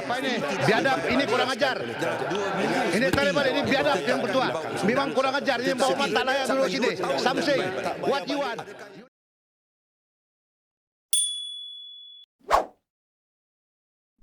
Apa ini? Biadab, ini kurang ajar. Ini Taliban, ini biadab yang bertua. Memang kurang ajar, ini bawa mata layak dulu sini. Something, what you want?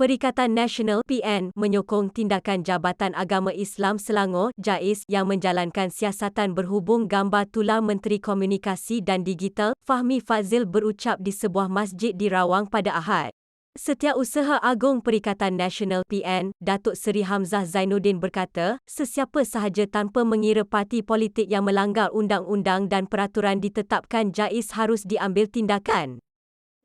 Perikatan Nasional PN menyokong tindakan Jabatan Agama Islam Selangor JAIS yang menjalankan siasatan berhubung gambar tular Menteri Komunikasi dan Digital Fahmi Fadzil berucap di sebuah masjid di Rawang pada Ahad. Setiausaha Agung Perikatan Nasional PN, Datuk Seri Hamzah Zainuddin berkata, sesiapa sahaja tanpa mengira parti politik yang melanggar undang-undang dan peraturan ditetapkan JAIS harus diambil tindakan.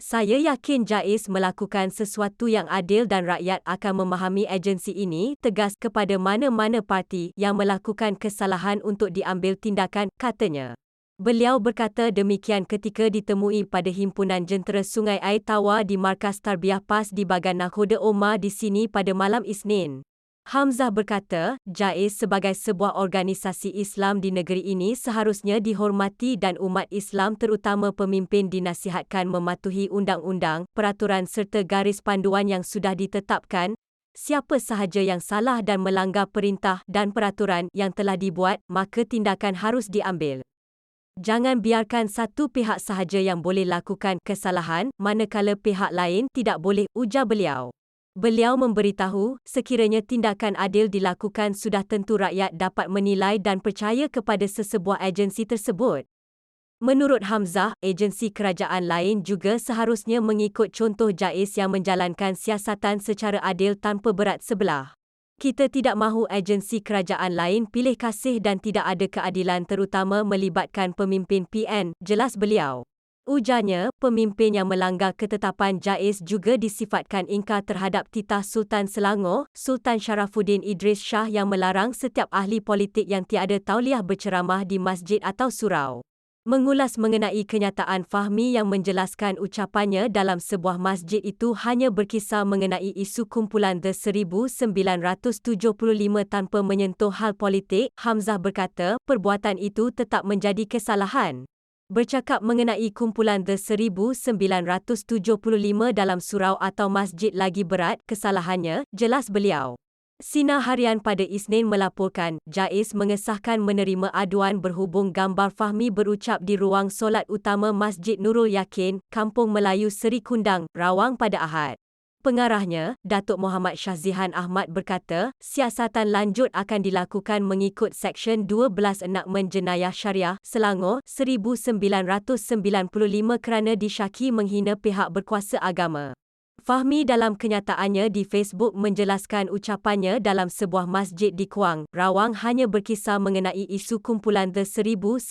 Saya yakin JAIS melakukan sesuatu yang adil dan rakyat akan memahami agensi ini, tegas kepada mana-mana parti yang melakukan kesalahan untuk diambil tindakan, katanya. Beliau berkata demikian ketika ditemui pada Himpunan Jentera Sungai Air Tawar di Markas Tarbiyah PAS di Bagan Nakhoda Omar di sini pada malam Isnin. Hamzah berkata, JAIS sebagai sebuah organisasi Islam di negeri ini seharusnya dihormati dan umat Islam terutama pemimpin dinasihatkan mematuhi undang-undang, peraturan serta garis panduan yang sudah ditetapkan. Siapa sahaja yang salah dan melanggar perintah dan peraturan yang telah dibuat, maka tindakan harus diambil. Jangan biarkan satu pihak sahaja yang boleh lakukan kesalahan, manakala pihak lain tidak boleh, ujar beliau. Beliau memberitahu, sekiranya tindakan adil dilakukan sudah tentu rakyat dapat menilai dan percaya kepada sesebuah agensi tersebut. Menurut Hamzah, agensi kerajaan lain juga seharusnya mengikut contoh JAIS yang menjalankan siasatan secara adil tanpa berat sebelah. Kita tidak mahu agensi kerajaan lain pilih kasih dan tidak ada keadilan terutama melibatkan pemimpin PN, jelas beliau. Ujarnya, pemimpin yang melanggar ketetapan JAIS juga disifatkan ingkar terhadap titah Sultan Selangor, Sultan Sharafuddin Idris Shah yang melarang setiap ahli politik yang tiada tauliah berceramah di masjid atau surau. Mengulas mengenai kenyataan Fahmi yang menjelaskan ucapannya dalam sebuah masjid itu hanya berkisar mengenai isu kumpulan The 1975 tanpa menyentuh hal politik, Hamzah berkata, perbuatan itu tetap menjadi kesalahan. Bercakap mengenai kumpulan The 1975 dalam surau atau masjid lagi berat kesalahannya, jelas beliau. Sinar Harian pada Isnin melaporkan, JAIS mengesahkan menerima aduan berhubung gambar Fahmi berucap di ruang solat utama Masjid Nurul Yakin, Kampung Melayu Seri Kundang, Rawang pada Ahad. Pengarahnya, Datuk Muhammad Syazhihan Ahmad berkata, siasatan lanjut akan dilakukan mengikut Seksyen 12 Enakmen Jenayah Syariah, Selangor, 1995 kerana disyaki menghina pihak berkuasa agama. Fahmi dalam kenyataannya di Facebook menjelaskan ucapannya dalam sebuah masjid di Kuang, Rawang hanya berkisar mengenai isu kumpulan The 1975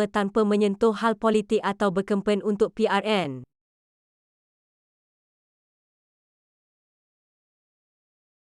tanpa menyentuh hal politik atau berkempen untuk PRN.